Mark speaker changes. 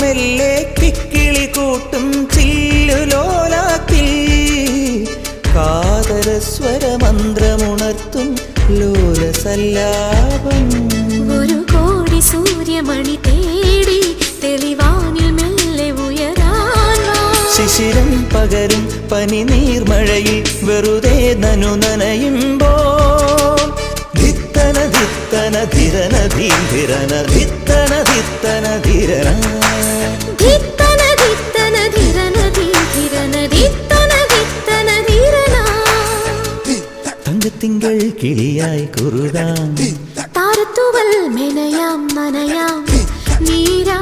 Speaker 1: മെല്ലെ കിക്കിളി കൂട്ടും ചില്ലുലോലാത്തിൽ കാതരസ്വരമന്ത്രമുണർത്തും ലോലസല്ലാപം.
Speaker 2: ഒരു കോടി സൂര്യമണി തേടി തെളിവാനിൽ മെല്ലെ ഉയരാൻ
Speaker 1: ശിശിരം പകരും പനി നീർമഴയിൽ വെറുതെ നനു നനയുമ്പോൾ ധിത്തന ധിത്തന ധിരന ധീരന ധിത്തന ധിത്തന ധിരന
Speaker 2: ധിത്തന ധിത്തന ധിരന ധിരന ധിത്തന ധിത്തന ധിരന.
Speaker 1: തങ്കത്തിങ്കൾ കിളിയായി കുറുകാം
Speaker 2: താരത്തുവൽ മെനയാം നനയാം നീരാ